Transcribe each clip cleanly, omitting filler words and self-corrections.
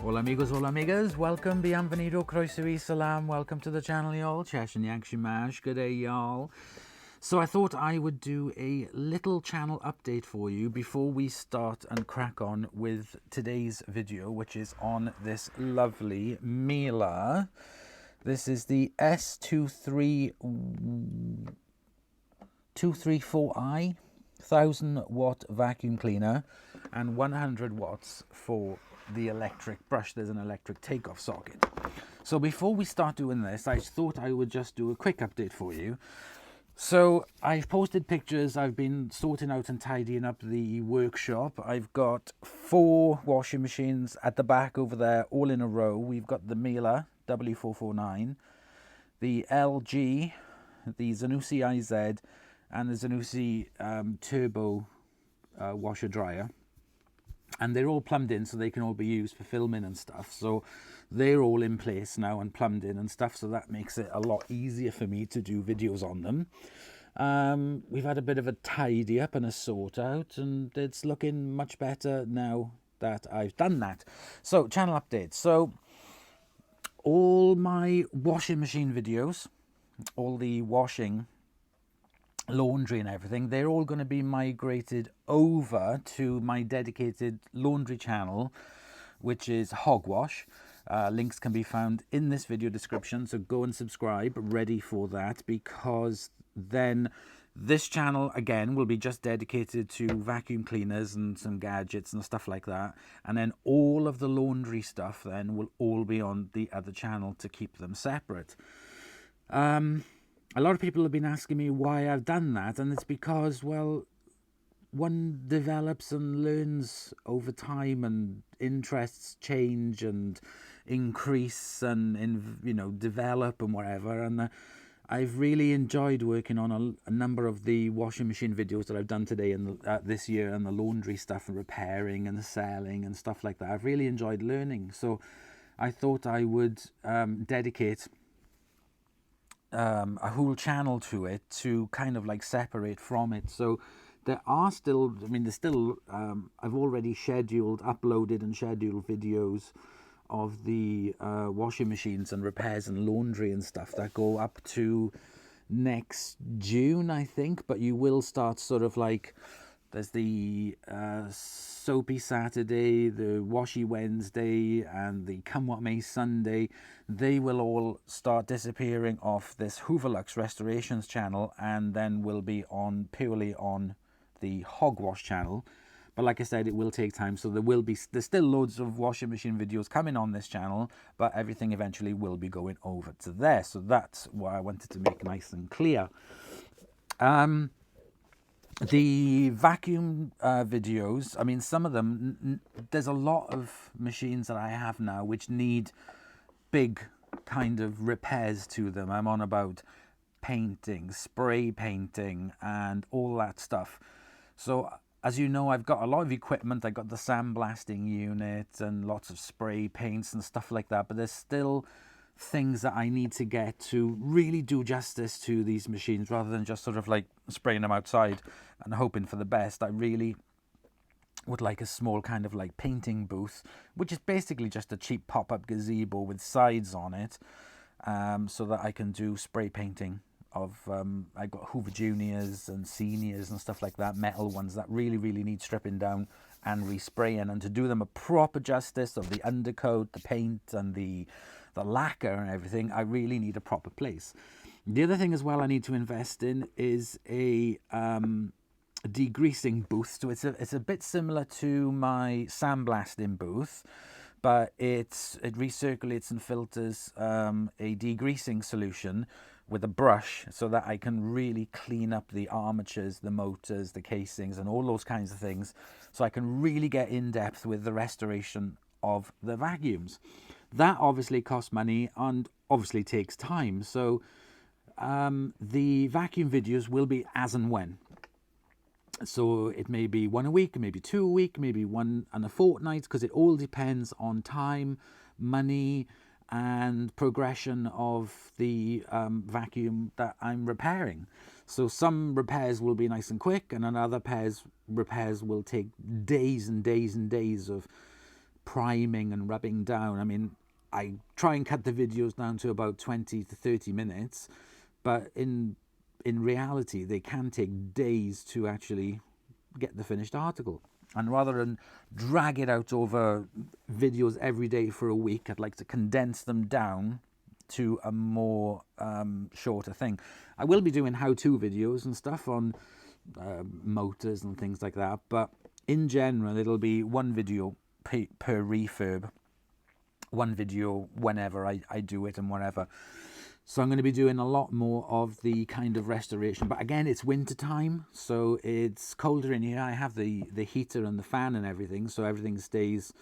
Hola amigos, hola amigas, welcome, bienvenido, croeso y salam, welcome to the channel y'all, Cheshin Yakshimash, good day y'all. So I thought I would do a little channel update for you before we start and crack on with today's video, which is on this lovely Miele. This is the S234i 1000 watt vacuum cleaner and 100 watts for the electric brush. There's an electric takeoff socket. So before we start doing this, I thought I would just do a quick update for you. So I've posted pictures, I've been sorting out and tidying up the workshop. I've got 4 washing machines at the back over there, all in a row. We've got the Miele W449, the LG, the Zanussi IZ, and the Zanussi Turbo washer dryer. And they're all plumbed in so they can all be used for filming and stuff. So they're all in place now and plumbed in and stuff. So that makes it a lot easier for me to do videos on them. We've had a bit of a tidy up and a sort out, and it's looking much better now that I've done that. So channel update. So all my washing machine videos, all the washing, laundry and everything, they're all going to be migrated over to my dedicated laundry channel, which is Hogwash. Links can be found in this video description, so go and subscribe, ready for that, because then this channel again will be just dedicated to vacuum cleaners and some gadgets and stuff like that, and then all of the laundry stuff then will all be on the other channel to keep them separate. A lot of people have been asking me why I've done that, and it's because, well, one develops and learns over time, and interests change and increase and develop and whatever. And I've really enjoyed working on a number of the washing machine videos that I've done today and this year, and the laundry stuff and repairing and the selling and stuff like that. I've really enjoyed learning, so I thought I would dedicate a whole channel to it to kind of like separate from it. So there are still, I've already uploaded and scheduled videos of the washing machines and repairs and laundry and stuff that go up to next June, I think. But you will start sort of like, there's the Soapy Saturday, the Washy Wednesday, and the Come What May Sunday. They will all start disappearing off this Hooverlux Restorations channel, and then will be on purely on the Hogwash channel. But like I said, it will take time, so there's still loads of washing machine videos coming on this channel, but everything eventually will be going over to there. So that's what I wanted to make nice and clear. The vacuum videos, I mean, some of them, there's a lot of machines that I have now which need big kind of repairs to them. I'm on about painting, spray painting, and all that stuff. So as you know, I've got a lot of equipment. I got the sandblasting unit and lots of spray paints and stuff like that, but there's still things that I need to get to really do justice to these machines, rather than just sort of like spraying them outside and hoping for the best. I really would like a small kind of like painting booth, which is basically just a cheap pop-up gazebo with sides on it, so that I can do spray painting of I got Hoover Juniors and Seniors and stuff like that, metal ones that really need stripping down and respraying, and to do them a proper justice of the undercoat, the paint, and the lacquer and everything. I really need a proper place. The other thing as well I need to invest in is a degreasing booth. So it's a bit similar to my sandblasting booth, but it recirculates and filters a degreasing solution with a brush, so that I can really clean up the armatures, the motors, the casings, and all those kinds of things, so I can really get in depth with the restoration of the vacuums. That obviously costs money and obviously takes time. So the vacuum videos will be as and when. So it may be one a week, maybe 2 a week, maybe one and a fortnight, because it all depends on time, money, and progression of the vacuum that I'm repairing. So some repairs will be nice and quick, and another repairs will take days and days and days of priming and rubbing down. I mean, I try and cut the videos down to about 20 to 30 minutes, but in reality, they can take days to actually get the finished article. And rather than drag it out over videos every day for a week, I'd like to condense them down to a more shorter thing. I will be doing how-to videos and stuff on motors and things like that, but in general, it'll be one video per refurb, one video whenever I do it and whatever. So I'm going to be doing a lot more of the kind of restoration. But again, it's winter time, so it's colder in here. I have the heater and the fan and everything, so everything stays,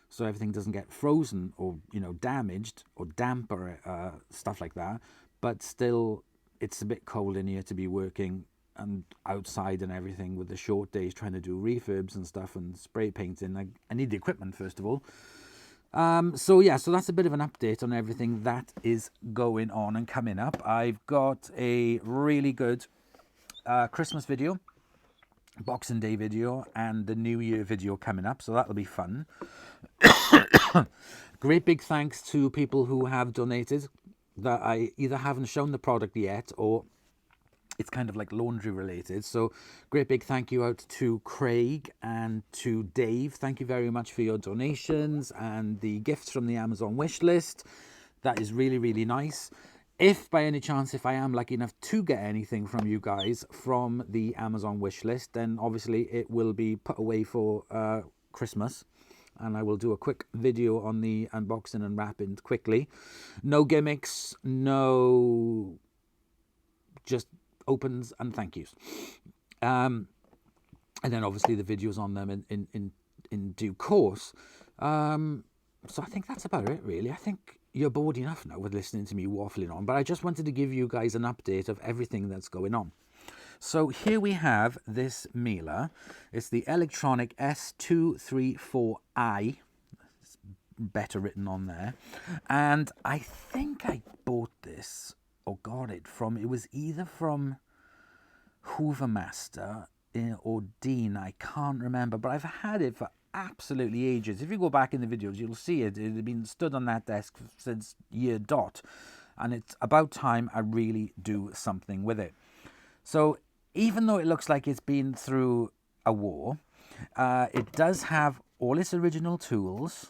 so everything doesn't get frozen or, you know, damaged or damp or stuff like that. But still, it's a bit cold in here to be working and outside and everything with the short days trying to do refurbs and stuff and spray painting. I need the equipment first of all. So yeah, so that's a bit of an update on everything that is going on and coming up. I've got a really good Christmas video, Boxing Day video, and the New Year video coming up, so that'll be fun. Great big thanks to people who have donated that I either haven't shown the product yet or it's kind of like laundry related. So great big thank you out to Craig and to Dave. Thank you very much for your donations and the gifts from the Amazon wish list. That is really, really nice. If by any chance, if I am lucky enough to get anything from you guys from the Amazon wish list, then obviously it will be put away for Christmas. And I will do a quick video on the unboxing and wrapping quickly. No gimmicks, no, just opens and thank yous, and then obviously the videos on them in due course. So I think that's about it really. I think you're bored enough now with listening to me waffling on, but I just wanted to give you guys an update of everything that's going on. So here we have this Miele. It's the electronic S234i. It's better written on there, and I think I bought this or got it from, it was either from Hoovermaster or Dean, I can't remember, but I've had it for absolutely ages. If you go back in the videos, you'll see it. It had been stood on that desk since year dot, and it's about time I really do something with it. So even though it looks like it's been through a war, it does have all its original tools.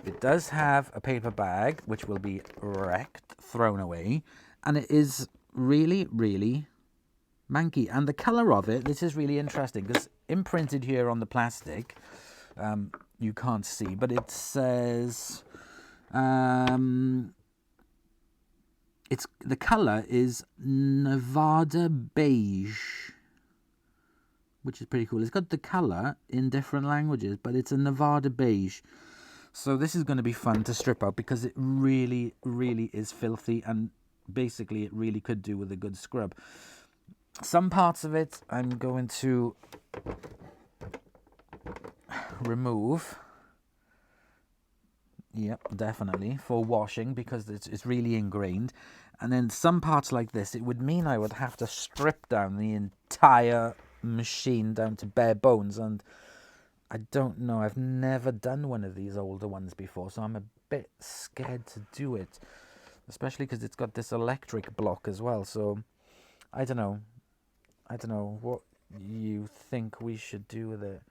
It does have a paper bag, which will be wrecked, thrown away, and it is really, really manky. And the colour of it, this is really interesting, because imprinted here on the plastic, you can't see, but it says, the colour is Nevada beige, which is pretty cool. It's got the colour in different languages, but it's a Nevada beige. So this is going to be fun to strip out because it really, really is filthy, and basically it really could do with a good scrub. Some parts of it I'm going to remove. Yep, definitely, for washing because it's really ingrained. And then some parts like this, it would mean I would have to strip down the entire machine down to bare bones, and I don't know, I've never done one of these older ones before, so I'm a bit scared to do it, especially because it's got this electric block as well. So I don't know what you think we should do with it.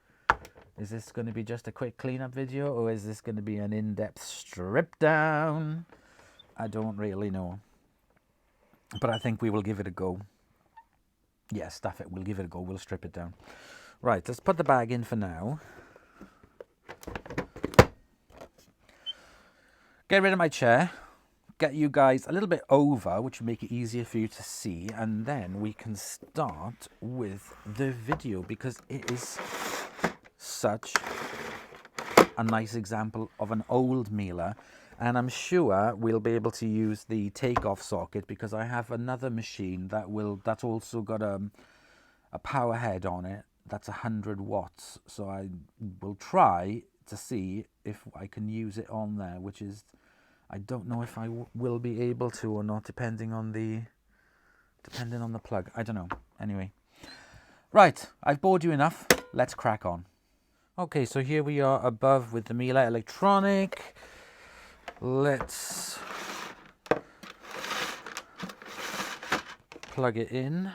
Is this going to be just a quick cleanup video, or is this going to be an in-depth strip down? I don't really know, but I think we will give it a go. Yeah, stuff it, we'll give it a go, we'll strip it down. Right, let's put the bag in for now. Get rid of my chair. Get you guys a little bit over, which will make it easier for you to see. And then we can start with the video because it is such a nice example of an old Miele. And I'm sure we'll be able to use the takeoff socket because I have another machine that's also got a power head on it. That's 100 watts, so I will try to see if I can use it on there, which is, I don't know if I will be able to or not, depending on the plug. I don't know. Anyway, right, I've bored you enough. Let's crack on. Okay, so here we are above with the Miele electronic. Let's plug it in.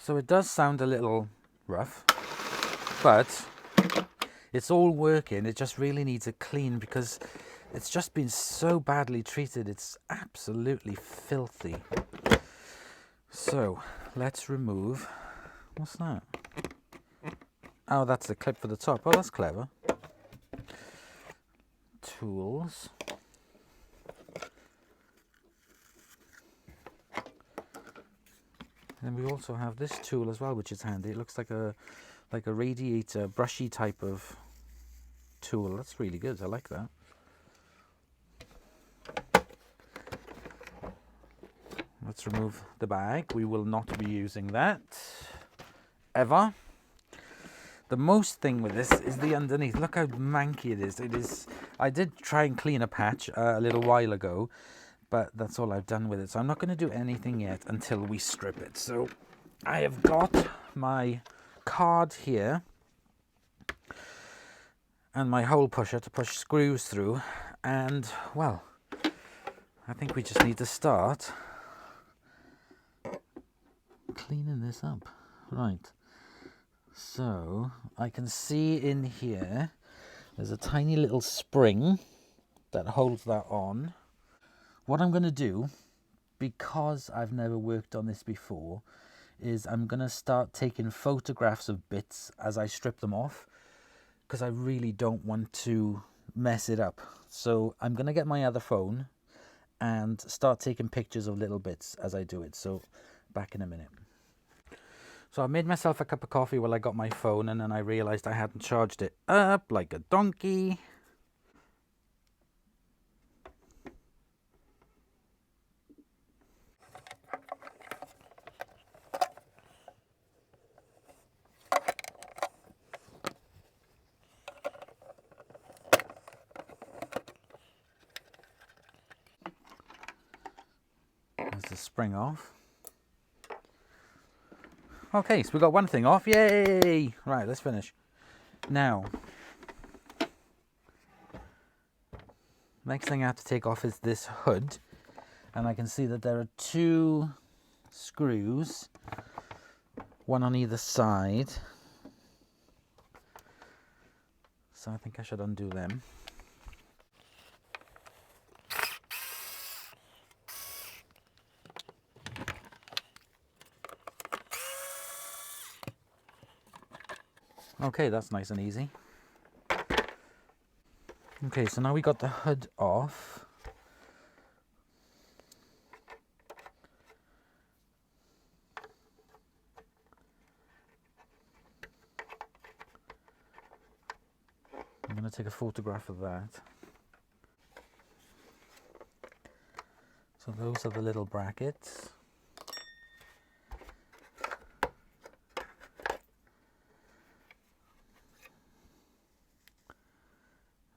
So it does sound a little rough, but it's all working. It just really needs a clean because it's just been so badly treated. It's absolutely filthy. So let's remove, what's that? Oh, that's the clip for the top. Oh, that's clever. Tools. And we also have this tool as well, which is handy. It looks like a radiator, brushy type of tool. That's really good. I like that. Let's remove the bag. We will not be using that ever. The most thing with this is the underneath. Look how manky it is. It is. I did try and clean a patch a little while ago, but that's all I've done with it. So I'm not going to do anything yet until we strip it. So I have got my card here and my hole pusher to push screws through. And, well, I think we just need to start cleaning this up. Right. So I can see in here, there's a tiny little spring that holds that on. What I'm going to do, because I've never worked on this before, is I'm going to start taking photographs of bits as I strip them off, because I really don't want to mess it up. So I'm going to get my other phone and start taking pictures of little bits as I do it. So back in a minute. So I made myself a cup of coffee while I got my phone, and then I realized I hadn't charged it up like a donkey. There's the spring off. Okay, so we got one thing off. Yay! Right, let's finish. Now, next thing I have to take off is this hood. And I can see that there are two screws, one on either side. So I think I should undo them. Okay, that's nice and easy. Okay, so now we got the hood off. I'm going to take a photograph of that. So those are the little brackets.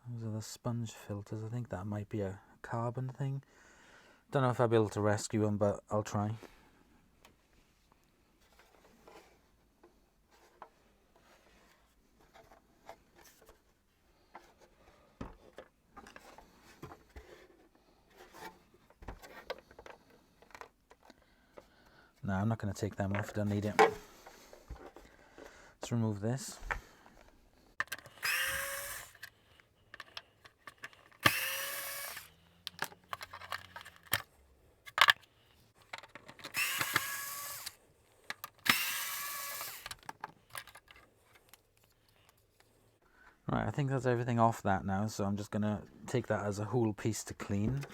Those are the sponge filters. I think that might be a carbon thing. Don't know if I'll be able to rescue them, but I'll try. No, I'm not going to take them off. Don't need it. Let's remove this. Right, I think that's everything off that now, so I'm just going to take that as a whole piece to clean.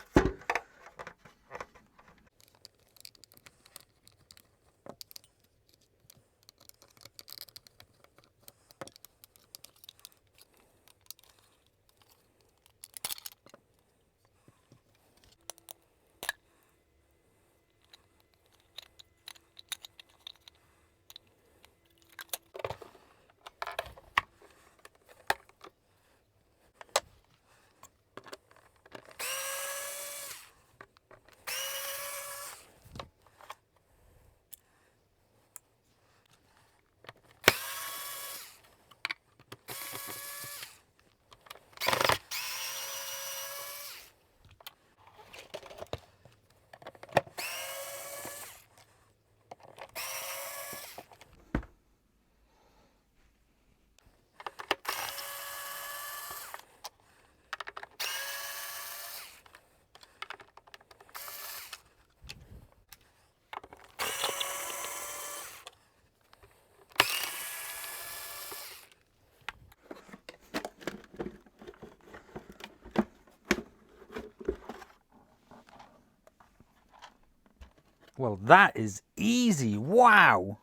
Well, that is easy. Wow.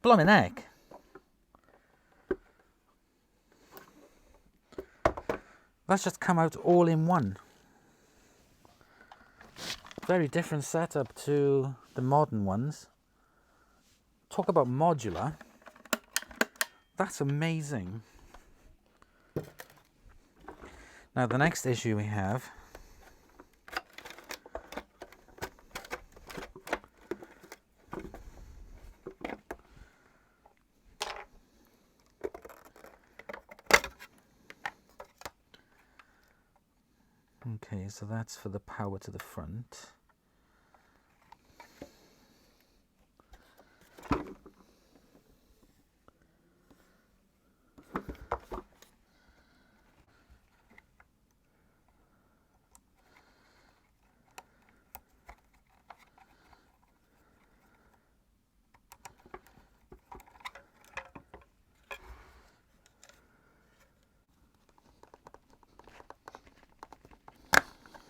Blooming heck. That's just come out all in one. Very different setup to the modern ones. Talk about modular. That's amazing. Now the next issue we have okay, so that's for the power to the front.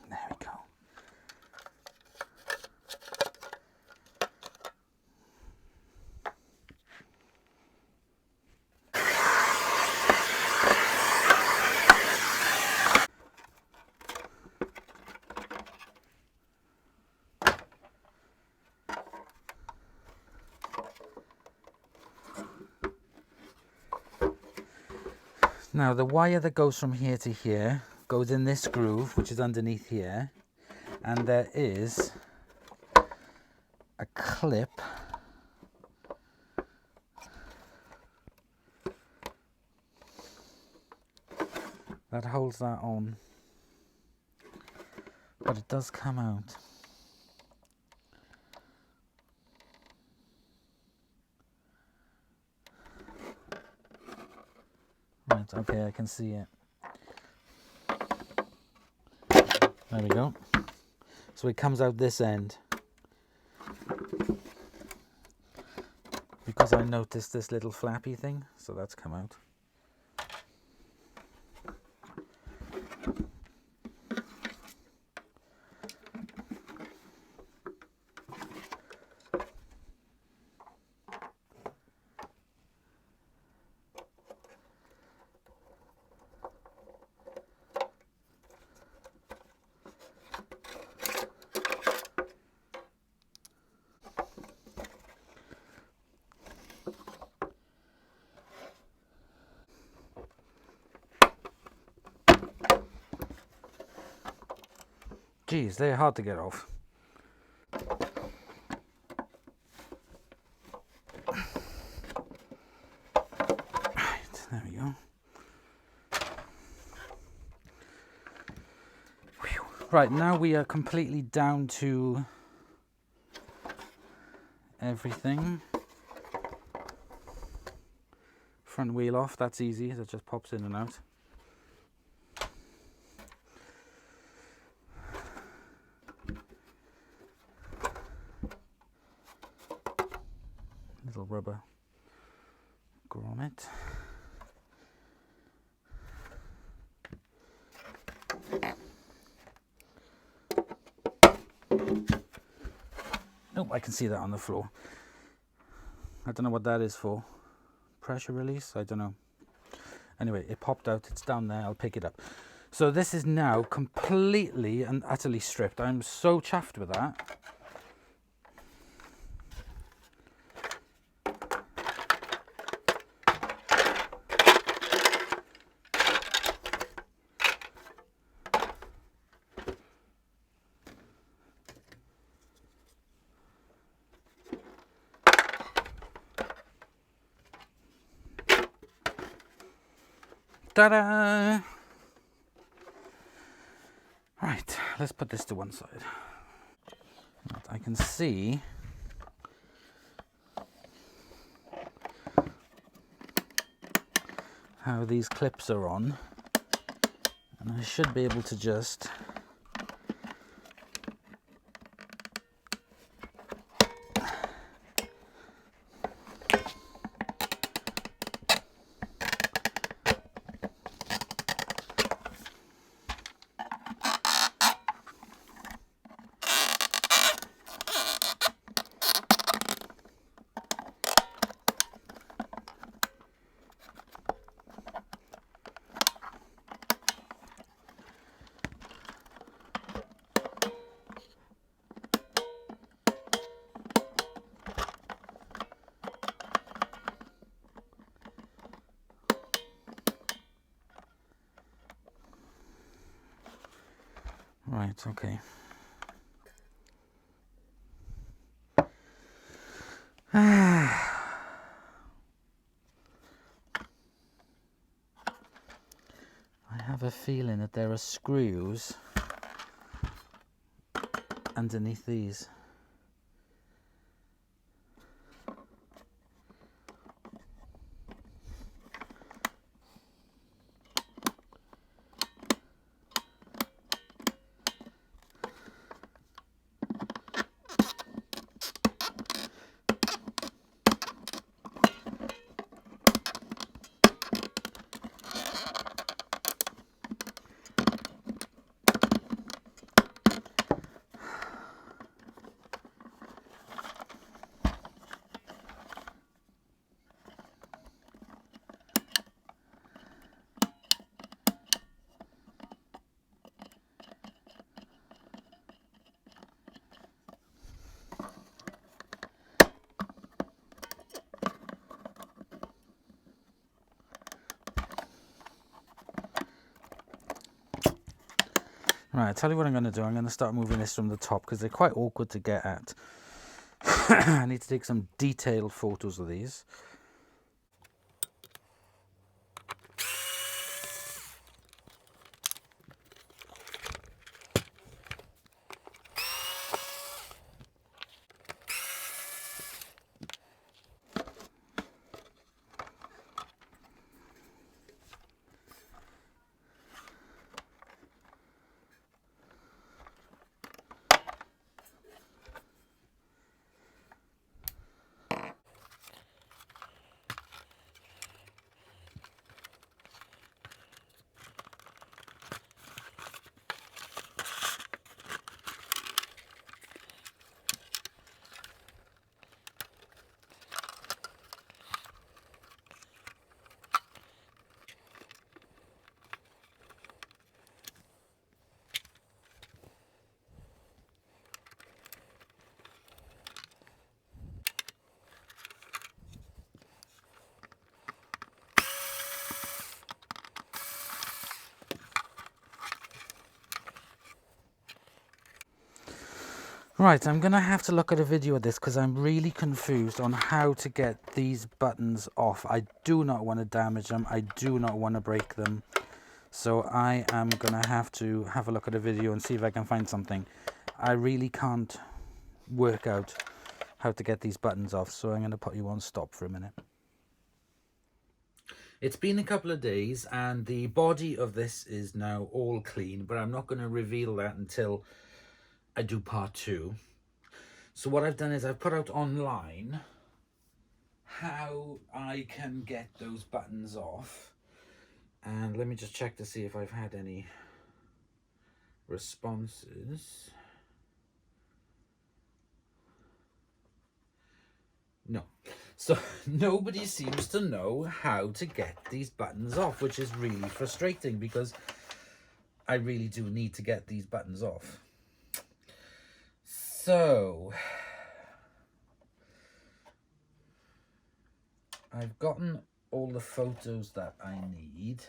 There we go. Now the wire that goes from here to here goes in this groove, which is underneath here, and there is a clip that holds that on, but it does come out. Right, okay, I can see it. There we go. So it comes out this end. Because I noticed this little flappy thing, so that's come out. Geez, they're hard to get off. Right, there we go. Whew. Right, now we are completely down to everything. Front wheel off, that's easy, it just pops in and out. Little rubber grommet. Oh, I can see that on the floor. I don't know what that is for. Pressure release? I don't know. Anyway, it popped out. It's down there. I'll pick it up. So this is now completely and utterly stripped. I'm so chuffed with that. Ta-da! Right, let's put this to one side. Right, I can see how these clips are on, and I should be able to just Right, okay. I have a feeling that there are screws underneath these. Right, I'll tell you what I'm going to do. I'm going to start moving this from the top because they're quite awkward to get at. I need to take some detailed photos of these. Right, I'm going to have to look at a video of this because I'm really confused on how to get these buttons off. I do not want to damage them. I do not want to break them. So I am going to have a look at a video and see if I can find something. I really can't work out how to get these buttons off, so I'm going to put you on stop for a minute. It's been a couple of days and the body of this is now all clean, but I'm not going to reveal that until I do part 2. So what I've done is I've put out online how I can get those buttons off, and let me just check to see if I've had any responses. No. So nobody seems to know how to get these buttons off, which is really frustrating because I really do need to get these buttons off. So I've gotten all the photos that I need.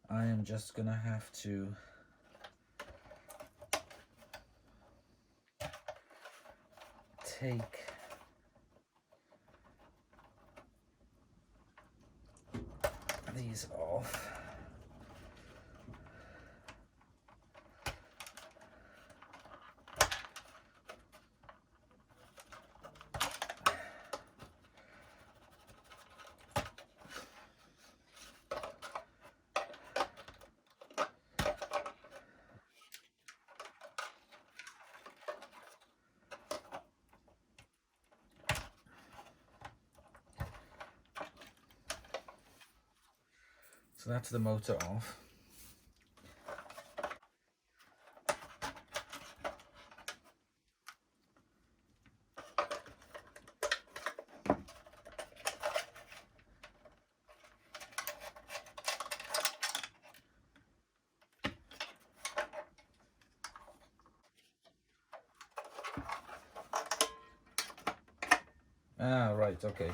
I am just gonna have to take these off. So that's the motor off. Ah, right, okay.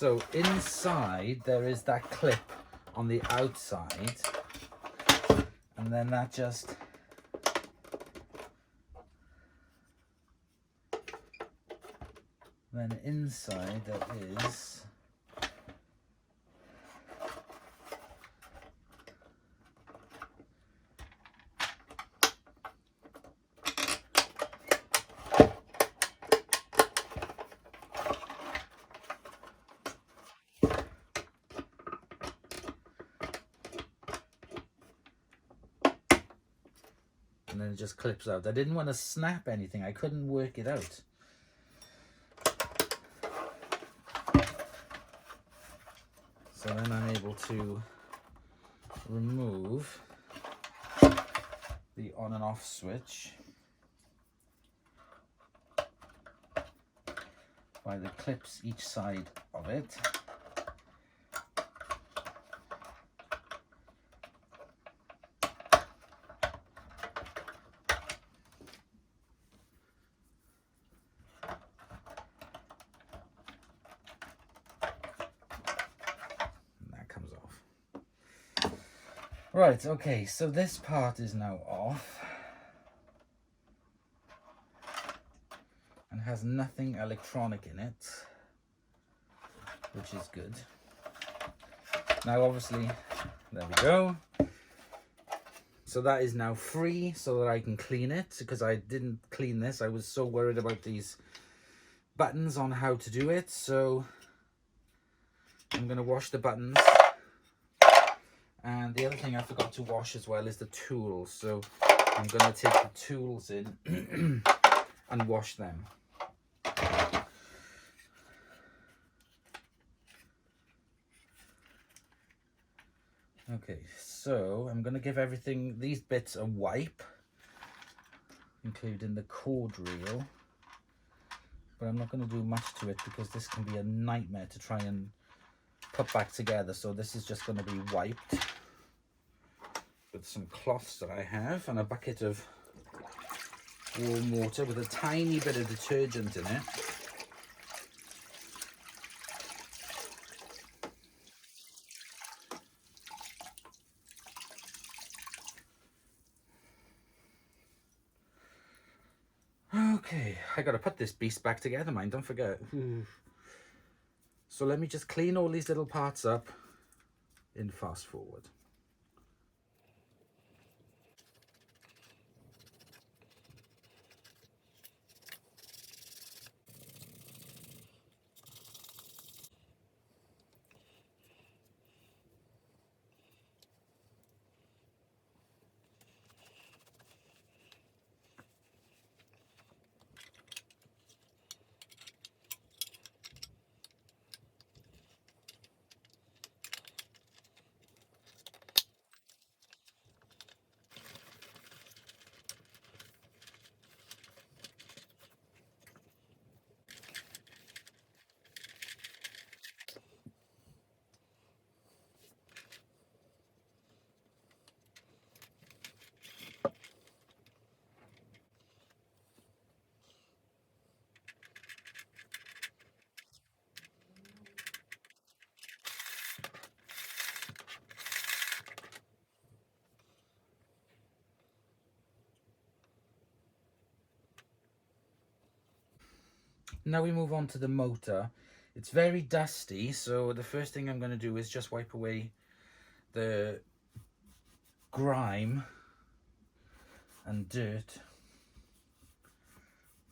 So inside there is that clip on the outside, and then that just then inside there is and then it just clips out. I didn't want to snap anything, I couldn't work it out. So then I'm able to remove the on and off switch by the clips each side of it. Right, okay, so this part is now off and has nothing electronic in it, which is good. Now obviously, there we go. So that is now free so that I can clean it, because I didn't clean this. I was so worried about these buttons on how to do it. So I'm going to wash the buttons. And the other thing I forgot to wash as well is the tools. So I'm going to take the tools in and wash them. Okay, so I'm going to give everything, these bits, a wipe, including the cord reel. But I'm not going to do much to it because this can be a nightmare to try and put back together. So this is just going to be wiped with some cloths that I have and a bucket of warm water with a tiny bit of detergent in it. Okay, I gotta put this beast back together, mind, don't forget. So let me just clean all these little parts up in fast forward. Now we move on to the motor. It's very dusty, so the first thing I'm going to do is just wipe away the grime and dirt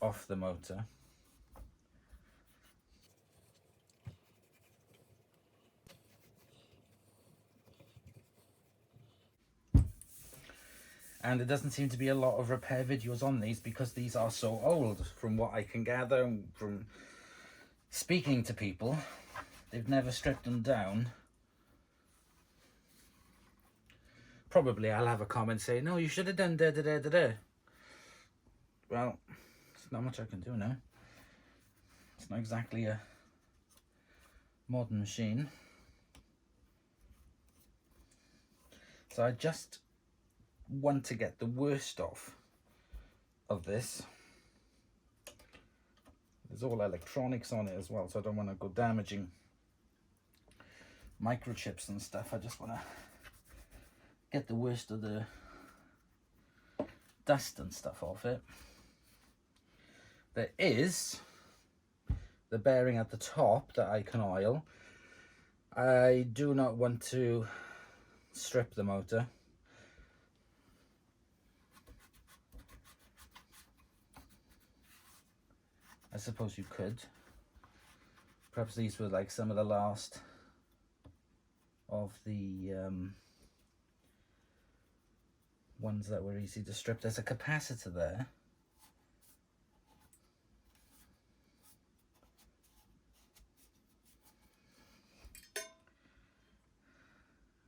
off the motor. And there doesn't seem to be a lot of repair videos on these because these are so old. From what I can gather from speaking to people, they've never stripped them down. Probably I'll have a comment saying, no, you should have done da da da da da. Well, there's not much I can do now. It's not exactly a modern machine. So I just want to get the worst off of this. There's all electronics on it as well, so I don't want to go damaging microchips and stuff. I just want to get the worst of the dust and stuff off it. There is the bearing at the top that I can oil. I do not want to strip the motor. I suppose you could. Perhaps these were like some of the last of the ones that were easy to strip. There's a capacitor there.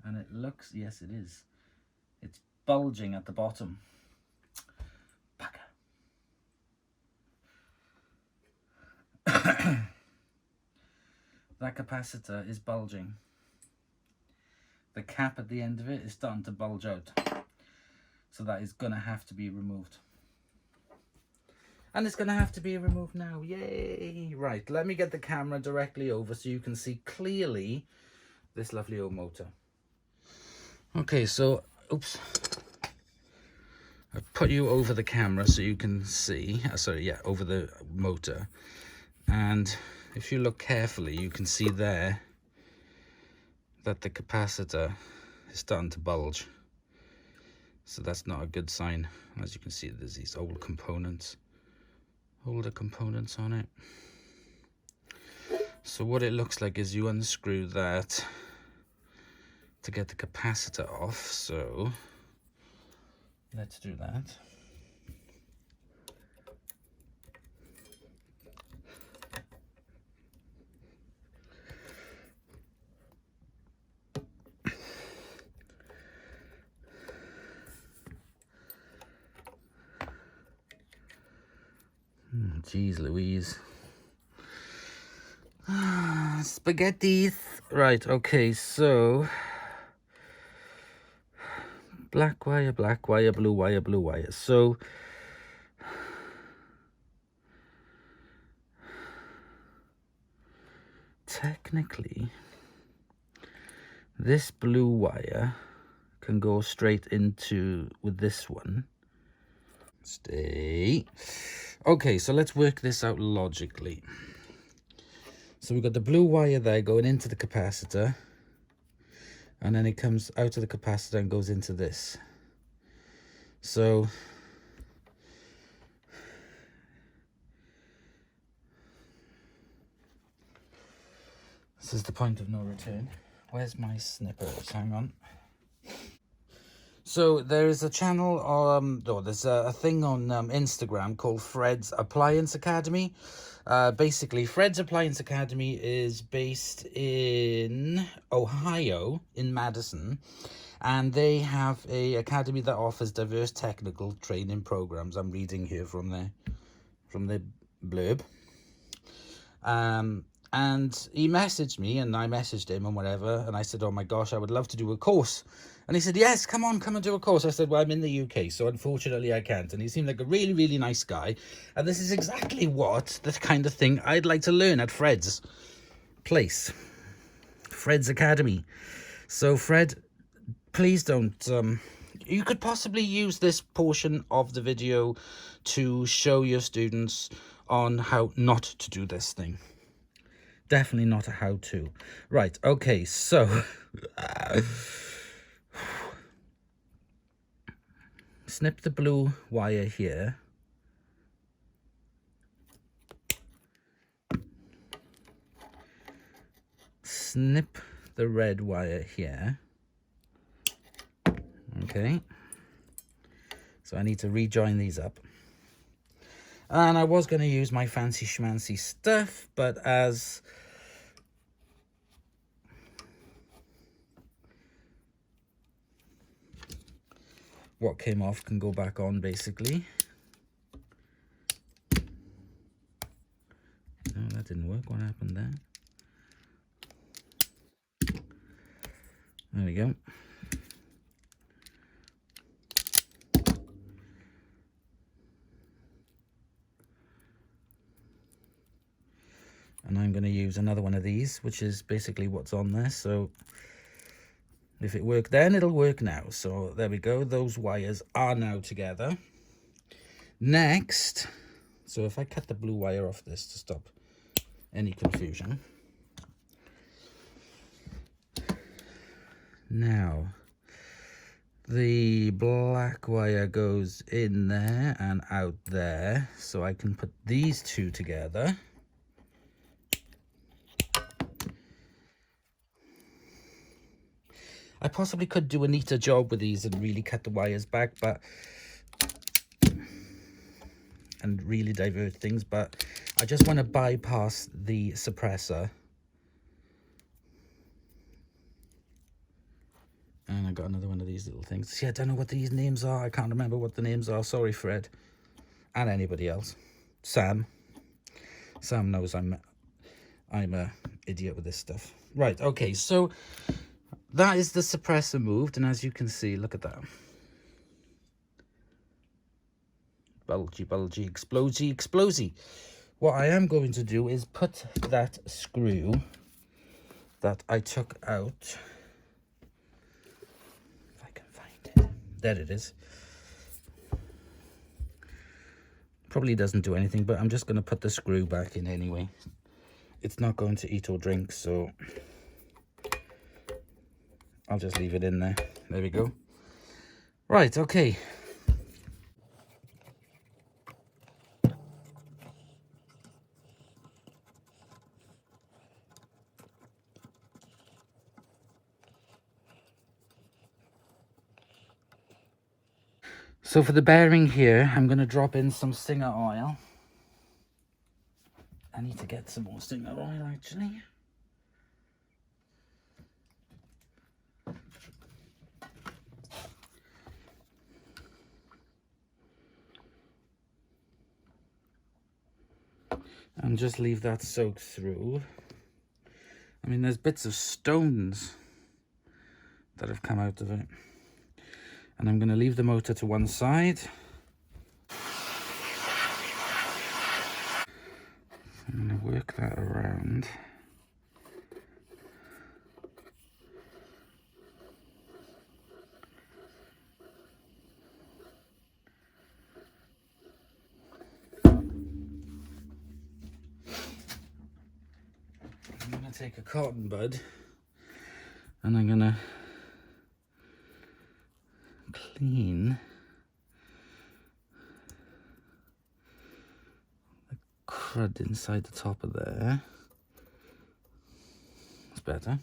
And it looks, yes it is, it's bulging at the bottom. That capacitor is bulging. The cap at the end of it is starting to bulge out. So that is going to have to be removed. And it's going to have to be removed now. Yay! Right, let me get the camera directly over so you can see clearly this lovely old motor. Okay, so, oops. I've put you over the camera so you can see, over the motor. And if you look carefully, you can see there that the capacitor is starting to bulge. So that's not a good sign. As you can see, there's these older components on it. So what it looks like is you unscrew that to get the capacitor off. So let's do that. Jeez Louise. Spaghettis. Right, okay, so black wire, blue wire, blue wire. So technically this blue wire can go straight into with this one. Stay. Okay, so let's work this out logically. So we've got the blue wire there going into the capacitor, and then it comes out of the capacitor and goes into this. So this is the point of no return. Where's my snippers? Hang on. So there is a channel, there's a thing on Instagram called Fred's Appliance Academy. Basically, Fred's Appliance Academy is based in Ohio, in Madison, and they have a academy that offers diverse technical training programs. I'm reading here from the blurb. And he messaged me, and I messaged him and whatever, and I said, oh my gosh, I would love to do a course. And he said, yes, come and do a course. I said, well, I'm in the UK, so unfortunately I can't. And he seemed like a really, really nice guy. And this is exactly the kind of thing I'd like to learn at Fred's place, Fred's Academy. So Fred, please don't, you could possibly use this portion of the video to show your students on how not to do this thing. Definitely not a how-to. Right, okay, so snip the blue wire here. Snip the red wire here. Okay. So I need to rejoin these up. And I was going to use my fancy schmancy stuff, but as what came off can go back on, basically. No, that didn't work. What happened there? There we go. And I'm going to use another one of these, which is basically what's on there. So if it worked then, it'll work now. So there we go. Those wires are now together. Next, so if I cut the blue wire off this to stop any confusion. Now, the black wire goes in there and out there. So I can put these two together. I possibly could do a neater job with these and really cut the wires back, and really divert things, but I just want to bypass the suppressor. And I got another one of these little things. See, I don't know what these names are. I can't remember what the names are. Sorry, Fred. And anybody else. Sam. Sam knows I'm a idiot with this stuff. Right, okay, so that is the suppressor moved, and as you can see, look at that. Bulgy, bulgy, explosy, explosy. What I am going to do is put that screw that I took out. If I can find it. There it is. Probably doesn't do anything, but I'm just going to put the screw back in anyway. It's not going to eat or drink, so I'll just leave it in there. There we go. Right, okay. So for the bearing here, I'm going to drop in some Singer oil. I need to get some more Singer oil, actually. And just leave that soak through. I mean, there's bits of stones that have come out of it. And I'm going to leave the motor to one side. I'm going to work that around. I'm going to take a cotton bud and I'm going to clean the crud inside the top of there. That's better.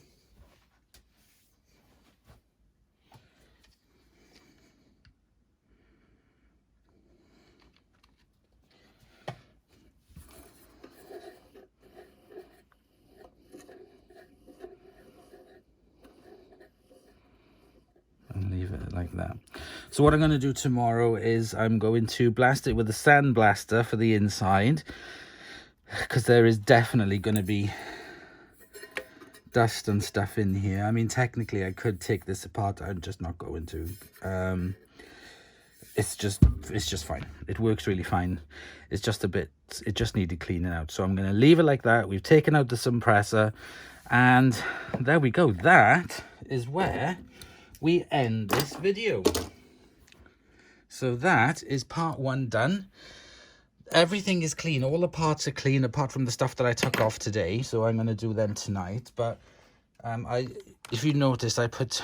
And leave it like that. So what I'm going to do tomorrow is I'm going to blast it with a sandblaster for the inside, because there is definitely going to be dust and stuff in here. I mean, technically I could take this apart. I'm just not going to. It's just fine. It works really fine. It's just a bit, it just needed cleaning out. So I'm going to leave it like that. We've taken out the suppressor, and there we go. That is where we end this video. So that is part one done. Everything is clean. All the parts are clean apart from the stuff that I took off today. So I'm going to do them tonight. But if you notice, I put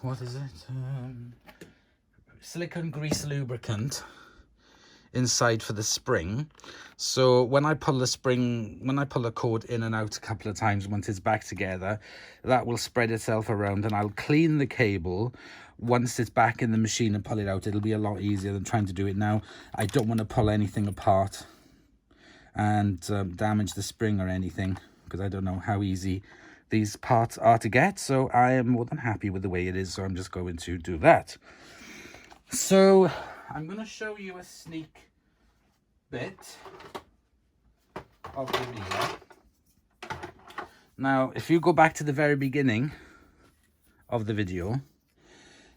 what is it? Silicone grease lubricant inside for the spring. So when I pull the cord in and out a couple of times, once it's back together, that will spread itself around, and I'll clean the cable once it's back in the machine and pull it out. It'll be a lot easier than trying to do it now. I don't want to pull anything apart and damage the spring or anything, because I don't know how easy these parts are to get. So I am more than happy with the way it is, so I'm just going to do that. So I'm going to show you a sneak bit of the Miele. Now, if you go back to the very beginning of the video,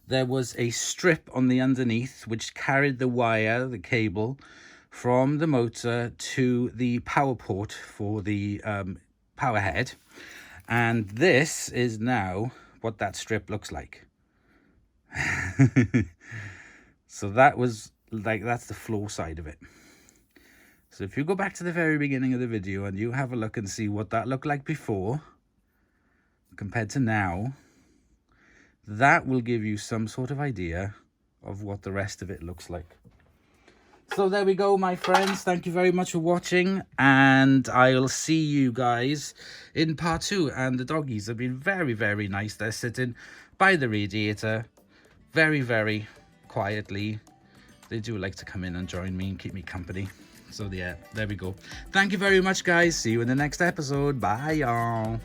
there was a strip on the underneath which carried the wire, the cable, from the motor to the power port for the power head. And this is now what that strip looks like. So that was like, that's the floor side of it. So if you go back to the very beginning of the video and you have a look and see what that looked like before compared to now, that will give you some sort of idea of what the rest of it looks like. So there we go, my friends. Thank you very much for watching, and I'll see you guys in part 2. And the doggies have been very, very nice. They're sitting by the radiator very, very quietly. They do like to come in and join me and keep me company. So yeah, there we go. Thank you very much, guys. See you in the next episode. Bye, y'all.